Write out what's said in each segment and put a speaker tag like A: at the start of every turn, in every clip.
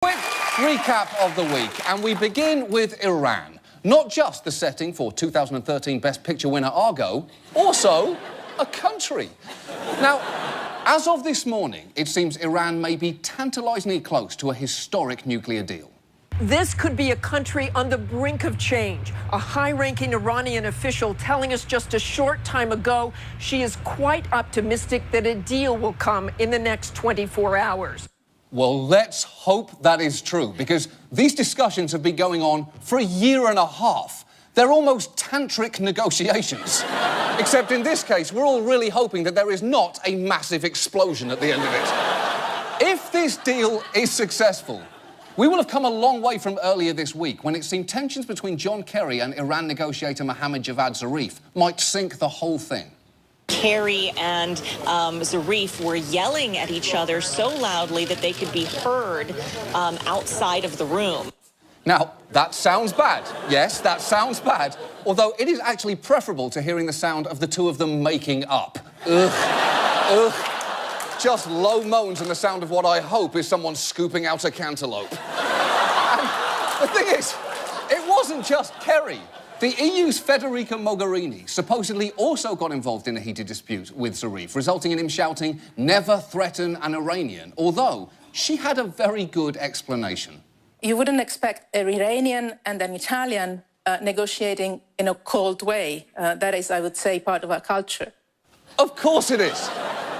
A: Quick recap of the week, and we begin with Iran. Not just the setting for 2013 Best Picture winner Argo, also a country. Now, as of this morning, it seems Iran may be tantalisingly close to a historic nuclear deal.
B: This could be a country on the brink of change. A high-ranking Iranian official telling us just a short time ago she is quite optimistic that a deal will come in the next 24 hours.
A: Well, let's hope that is true, because these discussions have been going on for a year and a half. They're almost tantric negotiations. Except in this case, we're all really hoping that there is not a massive explosion at the end of it. If this deal is successful, we will have come a long way from earlier this week, when it seemed tensions between John Kerry and Iran negotiator Mohammad Javad Zarif might sink the whole thing.
C: Kerry and Zarif were yelling at each other so loudly that they could be heard outside of the room.
A: Now, that sounds bad. Yes, that sounds bad. Although it is actually preferable to hearing the sound of the two of them making up. Ugh. Ugh. Just low moans and the sound of what I hope is someone scooping out a cantaloupe. And the thing is, it wasn't just Kerry. The EU's Federica Mogherini supposedly also got involved in a heated dispute with Zarif, resulting in him shouting, "Never threaten an Iranian," although she had a very good explanation.
D: You wouldn't expect an Iranian and an Italian negotiating in a cold way. That is, I would say, part of our culture.
A: Of course it is.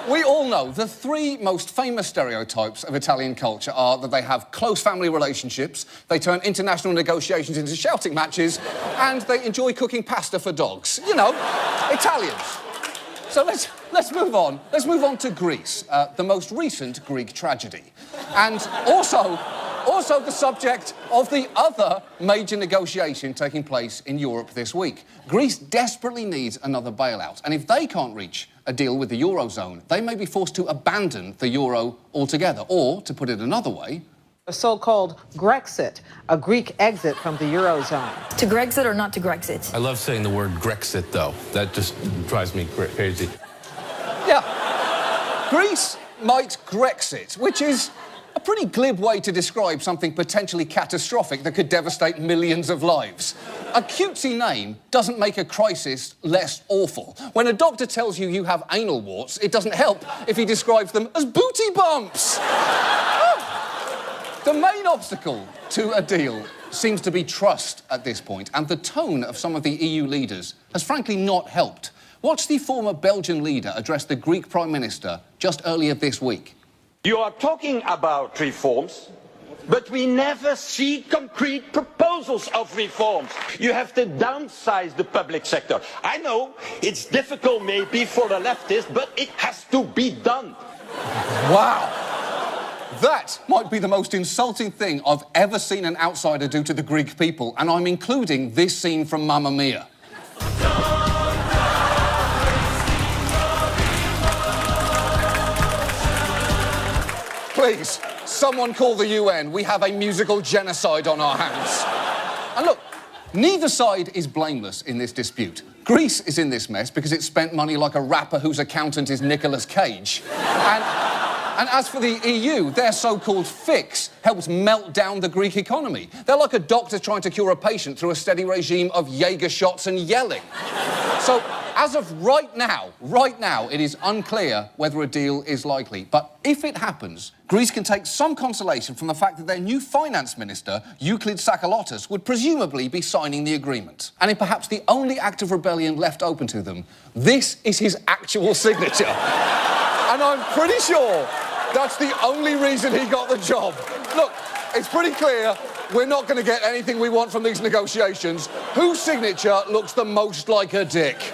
A: We all know the three most famous stereotypes of Italian culture are that they have close family relationships, they turn international negotiations into shouting matches, and they enjoy cooking pasta for dogs. You know, Italians. So let's move on. Let's move on to Greece, the most recent Greek tragedy. And also the subject of the other major negotiation taking place in Europe this week. Greece desperately needs another bailout, and if they can't reach a deal with the Eurozone, they may be forced to abandon the euro altogether, or, to put it another way,
E: a so-called Grexit, a Greek exit from the Eurozone.
F: To Grexit or not to Grexit?
G: I love saying the word Grexit, though. That just drives me crazy.
A: Yeah. Greece might Grexit, which is a pretty glib way to describe something potentially catastrophic that could devastate millions of lives. A cutesy name doesn't make a crisis less awful. When a doctor tells you you have anal warts, it doesn't help if he describes them as booty bumps. The main obstacle to a deal seems to be trust at this point, and the tone of some of the EU leaders has frankly not helped. Watch the former Belgian leader address the Greek Prime Minister just earlier this week.
H: You are talking about reforms, but we never see concrete proposals of reforms. You have to downsize the public sector. I know it's difficult maybe for the leftists, but it has to be done.
A: Wow. That might be the most insulting thing I've ever seen an outsider do to the Greek people, and I'm including this scene from Mamma Mia. Please, someone call the UN. We have a musical genocide on our hands. And look, neither side is blameless in this dispute. Greece is in this mess because it spent money like a rapper whose accountant is Nicolas Cage. And as for the EU, their so-called fix helps melt down the Greek economy. They're like a doctor trying to cure a patient through a steady regime of Jaeger shots and yelling. So, as of right now, it is unclear whether a deal is likely. But if it happens, Greece can take some consolation from the fact that their new finance minister, Euclid Sakalotos, would presumably be signing the agreement. And in perhaps the only act of rebellion left open to them, this is his actual signature. And I'm pretty sure that's the only reason he got the job. Look, it's pretty clear we're not going to get anything we want from these negotiations. Whose signature looks the most like a dick?